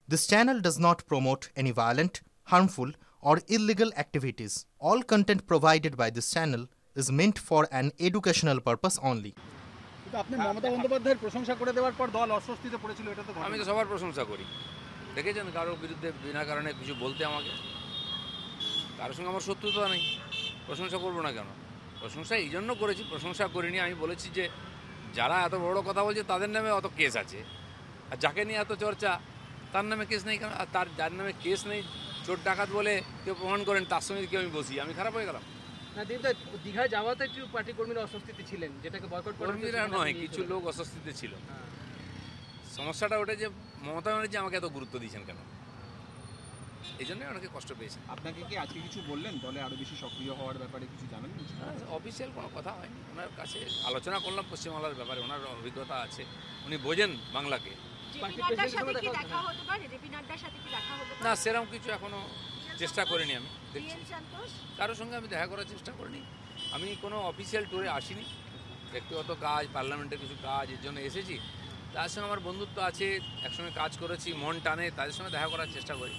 This channel does not promote any violent, harmful, or illegal activities. All content provided by this channel is meant for an educational purpose only. কিন্তু আপনি মমতা বন্দ্যোপাধ্যায়ের প্রশংসা করে দেওয়ার পর দল অস্বস্তিতে পড়েছিল, এটা তো আমি তো সবার প্রশংসা করি। দেখেছেন কারোর বিরুদ্ধে বিনা কারণে কিছু বলতে আমাকে? কারোর সঙ্গে আমার শত্রুতা নেই, প্রশংসা করবো না কেন? প্রশংসা এই জন্য করেছি, প্রশংসা করিনি। আমি বলেছি যে যারা এত বড় কথা বলছে তাদের নামে অত কেস আছে, আর যাকে নিয়ে এত চর্চা তার নামে কেস নেই কেন? আর তার যার নামে কেস নেই, চোর ডাকাত বলে কেউ প্রমাণ করেন, তার সঙ্গে কেউ আমি বসি, আমি খারাপ হয়ে গেলাম? না দিদা, দীঘায় যাওয়াতে একটু পার্টি কর্মীরা অস্বস্তিতে ছিলেন, যেটাকে বয়কট করা কর্মীরা নয়, কিছু লোক অস্বস্তিতে ছিল। সমস্যাটা ওটা যে মমতা ব্যানার্জি আমাকে এত গুরুত্ব দিয়েছেন কেন, এই জন্যই অনেকে কষ্ট পেয়েছে। আপনাকে কি আজকে কিছু বললেন দলে আরো বেশি সক্রিয় হওয়ার ব্যাপারে কিছু জানেন? অফিসিয়াল কোনো কথা হয়নি, ওনার কাছে আলোচনা করলাম পশ্চিমবাংলার ব্যাপারে, ওনার অভিজ্ঞতা আছে, উনি বোঝেন বাংলাকে। না, সেরকম কিছু এখনো চেষ্টা করিনি, আমি দেখছি কারোর সঙ্গে আমি দেখা করার চেষ্টা করিনি। আমি কোনো অফিসিয়াল ট্যুরে আসিনি, ব্যক্তিগত কাজ, পার্লামেন্টের কিছু কাজ, এর জন্য এসেছি। তার সঙ্গে আমার বন্ধুত্ব আছে, একসঙ্গে কাজ করেছি, মন টানে, তাদের সঙ্গে দেখা করার চেষ্টা করি।